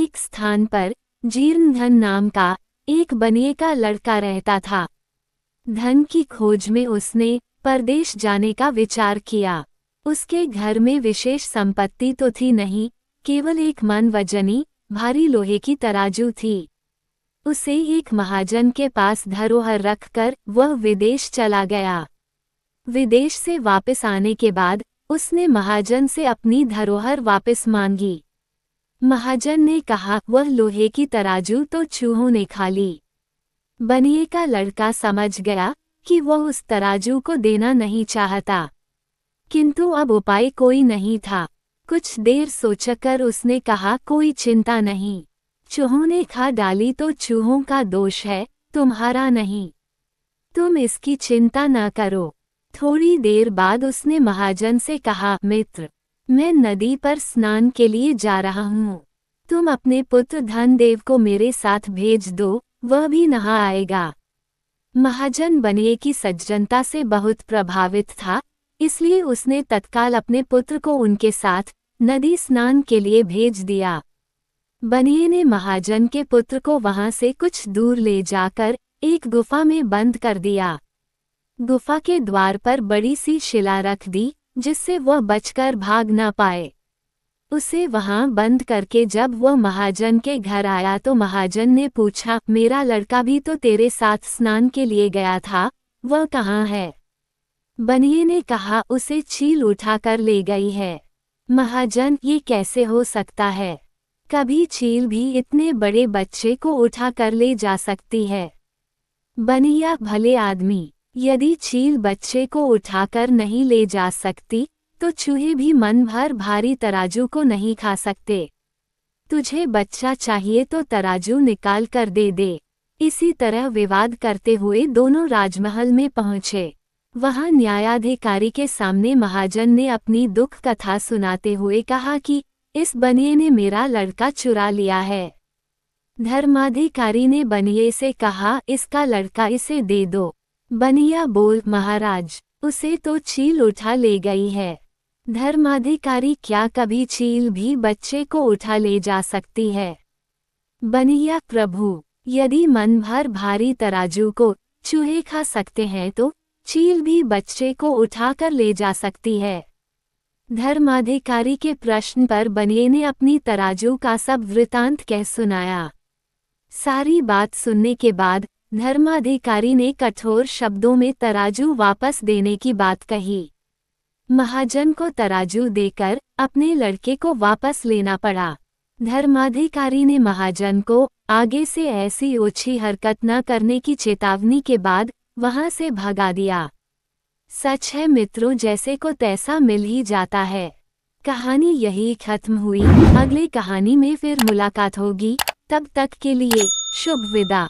एक स्थान पर जीर्णधन नाम का एक बनिए का लड़का रहता था। धन की खोज में उसने परदेश जाने का विचार किया। उसके घर में विशेष संपत्ति तो थी नहीं, केवल एक मन वजनी भारी लोहे की तराजू थी। उसे एक महाजन के पास धरोहर रखकर वह विदेश चला गया। विदेश से वापस आने के बाद उसने महाजन से अपनी धरोहर वापस मांगी। महाजन ने कहा वह लोहे की तराजू तो चूहों ने खा ली। बनिए का लड़का समझ गया कि वह उस तराजू को देना नहीं चाहता, किंतु अब उपाय कोई नहीं था। कुछ देर सोचकर उसने कहा कोई चिंता नहीं, चूहों ने खा डाली तो चूहों का दोष है, तुम्हारा नहीं। तुम इसकी चिंता न करो। थोड़ी देर बाद उसने महाजन से कहा मित्र, मैं नदी पर स्नान के लिए जा रहा हूँ, तुम अपने पुत्र धनदेव को मेरे साथ भेज दो, वह भी नहा आएगा। महाजन बनिए की सज्जनता से बहुत प्रभावित था, इसलिए उसने तत्काल अपने पुत्र को उनके साथ नदी स्नान के लिए भेज दिया। बनिए ने महाजन के पुत्र को वहां से कुछ दूर ले जाकर एक गुफा में बंद कर दिया। गुफा के द्वार पर बड़ी सी शिला रख दी, जिससे वह बचकर भाग न पाए। उसे वहां बंद करके जब वह महाजन के घर आया तो महाजन ने पूछा, मेरा लड़का भी तो तेरे साथ स्नान के लिए गया था, वह कहाँ है? बनिए ने कहा उसे चील उठाकर ले गई है। महाजन, ये कैसे हो सकता है? कभी चील भी इतने बड़े बच्चे को उठा कर ले जा सकती है? बनिया, भले आदमी, यदि चील बच्चे को उठाकर नहीं ले जा सकती तो चूहे भी मन भर भारी तराजू को नहीं खा सकते। तुझे बच्चा चाहिए तो तराजू निकाल कर दे दे। इसी तरह विवाद करते हुए दोनों राजमहल में पहुंचे। वहां न्यायाधिकारी के सामने महाजन ने अपनी दुख कथा सुनाते हुए कहा कि इस बनिए ने मेरा लड़का चुरा लिया है। धर्माधिकारी ने बनिए से कहा, इसका लड़का इसे दे दो। बनिया बोल, महाराज, उसे तो चील उठा ले गई है। धर्माधिकारी, क्या कभी चील भी बच्चे को उठा ले जा सकती है? बनिया, प्रभु, यदि मन भर भारी तराजू को चूहे खा सकते हैं तो चील भी बच्चे को उठाकर ले जा सकती है। धर्माधिकारी के प्रश्न पर बनिए ने अपनी तराजू का सब वृतांत कह सुनाया। सारी बात सुनने के बाद धर्माधिकारी ने कठोर शब्दों में तराजू वापस देने की बात कही। महाजन को तराजू देकर अपने लड़के को वापस लेना पड़ा। धर्माधिकारी ने महाजन को आगे से ऐसी ओछी हरकत न करने की चेतावनी के बाद वहां से भगा दिया। सच है मित्रों, जैसे को तैसा मिल ही जाता है। कहानी यही खत्म हुई। अगली कहानी में फिर मुलाकात होगी, तब तक के लिए शुभ विदा।